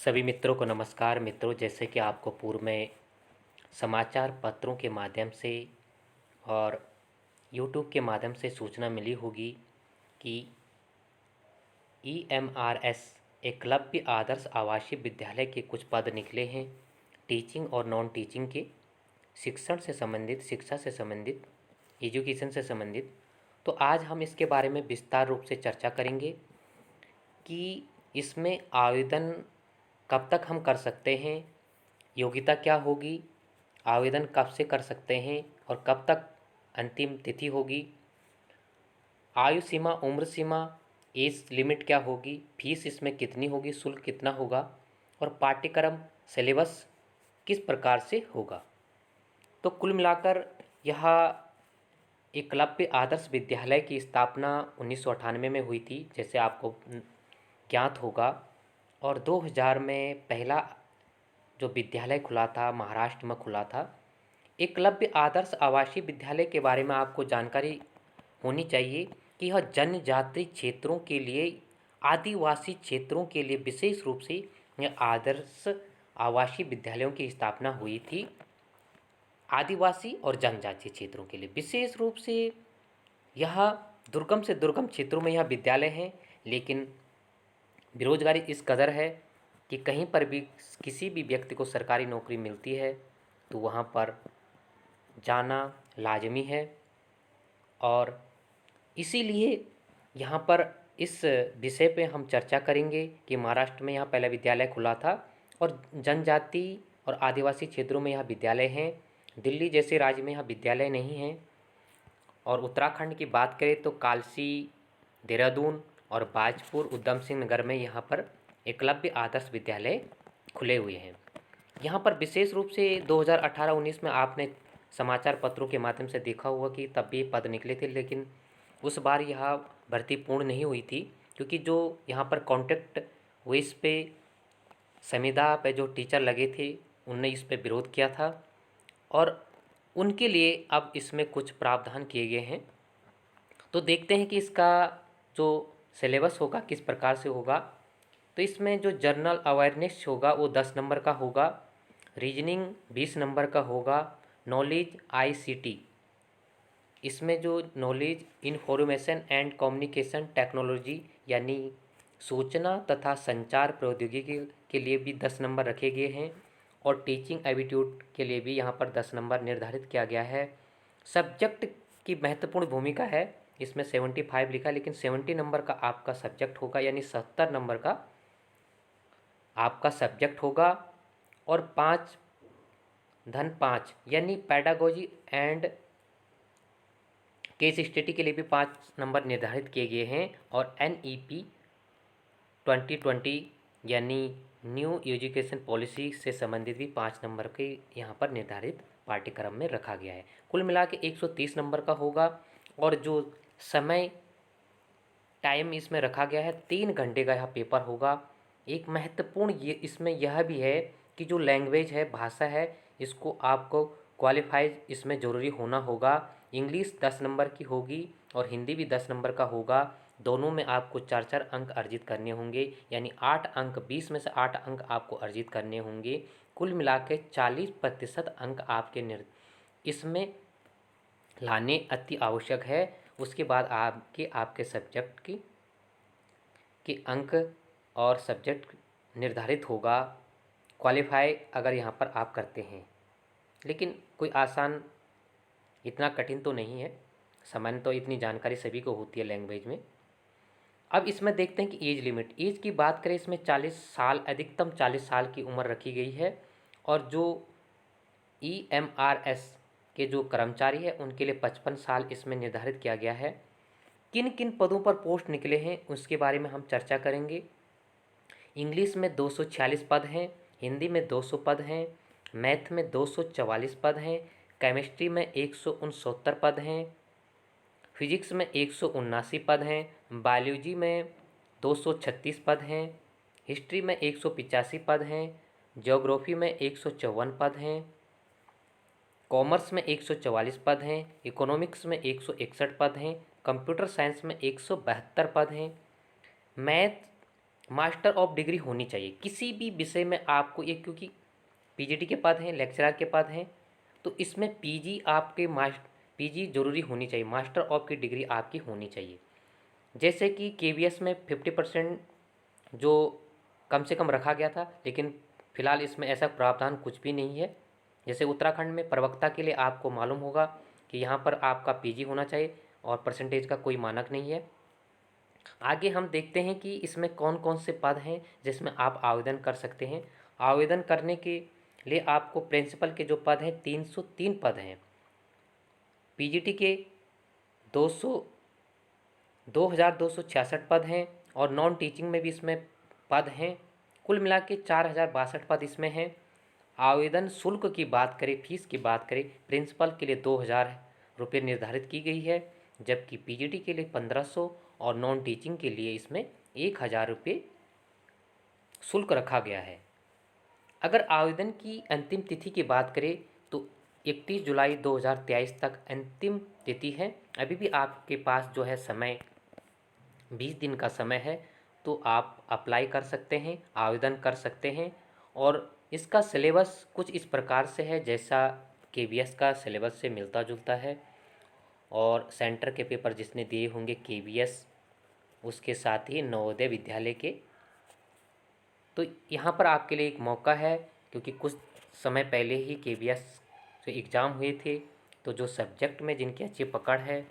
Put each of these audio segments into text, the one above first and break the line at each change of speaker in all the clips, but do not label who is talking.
सभी मित्रों को नमस्कार। मित्रों, जैसे कि आपको पूर्व में समाचार पत्रों के माध्यम से और यूट्यूब के माध्यम से सूचना मिली होगी कि EMRS एकलव्य आदर्श आवासीय विद्यालय के कुछ पद निकले हैं, टीचिंग और नॉन टीचिंग के, शिक्षण से संबंधित, शिक्षा से संबंधित, एजुकेशन से संबंधित। तो आज हम इसके बारे में विस्तार रूप से चर्चा करेंगे कि इसमें आवेदन कब तक हम कर सकते हैं, योग्यता क्या होगी, आवेदन कब से कर सकते हैं और कब तक अंतिम तिथि होगी, आयु सीमा, उम्र सीमा, एज लिमिट क्या होगी, फीस इसमें कितनी होगी, शुल्क कितना होगा और पाठ्यक्रम सिलेबस किस प्रकार से होगा। तो कुल मिलाकर यह एकलव्य आदर्श विद्यालय की स्थापना 1998 में हुई थी, जैसे आपको ज्ञात होगा। और 2000 में पहला जो विद्यालय खुला था, महाराष्ट्र में खुला था। एकलव्य आदर्श आवासीय विद्यालय के बारे में आपको जानकारी होनी चाहिए कि यह जनजातीय क्षेत्रों के लिए, आदिवासी क्षेत्रों के लिए विशेष रूप से यह आदर्श आवासीय विद्यालयों की स्थापना हुई थी। आदिवासी और जनजातीय क्षेत्रों के लिए विशेष रूप से यह दुर्गम से दुर्गम क्षेत्रों में यह विद्यालय हैं, लेकिन बेरोजगारी इस कदर है कि कहीं पर भी किसी भी व्यक्ति को सरकारी नौकरी मिलती है तो वहाँ पर जाना लाजमी है। और इसीलिए यहाँ पर इस विषय पे हम चर्चा करेंगे कि महाराष्ट्र में यहाँ पहला विद्यालय खुला था और जनजाति और आदिवासी क्षेत्रों में यह विद्यालय हैं। दिल्ली जैसे राज्य में यह विद्यालय नहीं हैं। और उत्तराखंड की बात करें तो कालसी, देहरादून और बाजपुर, उधम सिंह नगर में यहाँ पर एकलव्य आदर्श विद्यालय खुले हुए हैं। यहाँ पर विशेष रूप से 2018-19 में आपने समाचार पत्रों के माध्यम से देखा हुआ कि तब भी पद निकले थे, लेकिन उस बार यह भर्ती पूर्ण नहीं हुई थी, क्योंकि जो यहाँ पर कॉन्ट्रैक्ट बेस पे संविदा पे जो टीचर लगे थे उनने इस पे विरोध किया था और उनके लिए अब इसमें कुछ प्रावधान किए गए हैं। तो देखते हैं कि इसका जो सिलेबस होगा किस प्रकार से होगा। तो इसमें जो जनरल अवेयरनेस होगा वो 10 नंबर का होगा, रीजनिंग 20 नंबर का होगा, नॉलेज ICT, इसमें जो knowledge information and communication technology यानी सूचना तथा संचार प्रौद्योगिकी के लिए भी 10 नंबर रखे गए हैं और टीचिंग एप्टीट्यूड के लिए भी यहाँ पर 10 नंबर निर्धारित किया गया है। सब्जेक्ट की महत्वपूर्ण भूमिका है, इसमें 75 लिखा है, लेकिन 70 नंबर का आपका सब्जेक्ट होगा, यानी 70 नंबर का आपका सब्जेक्ट होगा। और 5-5 यानी पैडागोजी एंड केस स्टडी के लिए भी 5 नंबर निर्धारित किए गए हैं। और NEP 2020 यानी न्यू एजुकेशन पॉलिसी से संबंधित भी 5 नंबर के यहाँ पर निर्धारित पाठ्यक्रम में रखा गया है। कुल मिला के 130 नंबर का होगा। और जो समय टाइम इसमें रखा गया है 3 घंटे का यह पेपर होगा। एक महत्वपूर्ण ये इसमें यह भी है कि जो लैंग्वेज है, भाषा है, इसको आपको क्वालिफाइड इसमें ज़रूरी होना होगा। इंग्लिश 10 नंबर की होगी और हिंदी भी 10 नंबर का होगा। दोनों में आपको 4-4 अंक अर्जित करने होंगे, यानी 8 अंक, 20 में से 8 अंक आपको अर्जित करने होंगे। कुल मिला के 40% अंक आपके इसमें लाने अति आवश्यक है। उसके बाद आपके सब्जेक्ट के अंक और सब्जेक्ट निर्धारित होगा, क्वालिफाई अगर यहाँ पर आप करते हैं। लेकिन कोई आसान, इतना कठिन तो नहीं है, सामान्य तो इतनी जानकारी सभी को होती है लैंग्वेज में। अब इसमें देखते हैं कि एज लिमिट, एज की बात करें इसमें 40 साल, अधिकतम 40 साल की उम्र रखी गई है। और जो EMRS के जो कर्मचारी हैं उनके लिए 55 साल इसमें निर्धारित किया गया है। किन किन पदों पर पोस्ट निकले हैं उसके बारे में हम चर्चा करेंगे। इंग्लिश में 246 पद हैं, हिंदी में 200 पद हैं, मैथ में 244 पद हैं, केमिस्ट्री में 169 पद हैं, फिजिक्स में 179 पद हैं, बायोलॉजी में 236 पद हैं, हिस्ट्री में 185 पद हैं, ज्योग्राफी में 154 पद हैं, कॉमर्स में 144 पद हैं, इकोनॉमिक्स में 161 पद हैं, कंप्यूटर साइंस में 172 पद हैं, मैथ मास्टर ऑफ डिग्री होनी चाहिए किसी भी विषय में आपको एक, क्योंकि पीजीटी के पद हैं, लेक्चरर के पद हैं, तो इसमें पीजी आपके पीजी जरूरी होनी चाहिए, मास्टर ऑफ की डिग्री आपकी होनी चाहिए। जैसे कि केवीएस में 50% जो कम से कम रखा गया था, लेकिन फ़िलहाल इसमें ऐसा प्रावधान कुछ भी नहीं है। जैसे उत्तराखंड में प्रवक्ता के लिए आपको मालूम होगा कि यहाँ पर आपका पीजी होना चाहिए और परसेंटेज का कोई मानक नहीं है। आगे हम देखते हैं कि इसमें कौन कौन से पद हैं जिसमें आप आवेदन कर सकते हैं। आवेदन करने के लिए आपको प्रिंसिपल के जो पद हैं 303 पद हैं, पीजीटी के 200 2266 पद हैं और नॉन टीचिंग में भी इसमें पद हैं। कुल मिला के 4062 पद इसमें हैं। आवेदन शुल्क की बात करें, फीस की बात करें, प्रिंसिपल के लिए 2000 रुपये निर्धारित की गई है, जबकि पीजीटी के लिए 1500 और नॉन टीचिंग के लिए इसमें 1000 रुपये शुल्क रखा गया है। अगर आवेदन की अंतिम तिथि की बात करें तो 31 जुलाई 2023 तक अंतिम तिथि है। अभी भी आपके पास जो है समय 20 दिन का समय है, तो आप अप्लाई कर सकते हैं, आवेदन कर सकते हैं। और इसका सिलेबस कुछ इस प्रकार से है जैसा केवीएस का सिलेबस से मिलता जुलता है, और सेंटर के पेपर जिसने दिए होंगे केवीएस उसके साथ ही नवोदय विद्यालय के। तो यहाँ पर आपके लिए एक मौका है, क्योंकि कुछ समय पहले ही केवीएस से एग्ज़ाम हुए थे, तो जो सब्जेक्ट में जिनकी अच्छी पकड़ है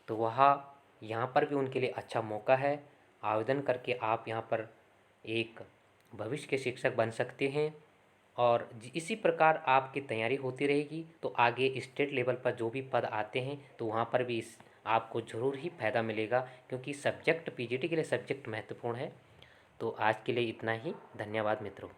तो वह यहाँ पर भी उनके लिए अच्छा मौका है। आवेदन करके आप यहाँ पर एक भविष्य के शिक्षक बन सकते हैं, और इसी प्रकार आपकी तैयारी होती रहेगी तो आगे स्टेट लेवल पर जो भी पद आते हैं तो वहाँ पर भी इस आपको ज़रूर ही फ़ायदा मिलेगा, क्योंकि सब्जेक्ट पीजीटी के लिए सब्जेक्ट महत्वपूर्ण है। तो आज के लिए इतना ही। धन्यवाद मित्रों।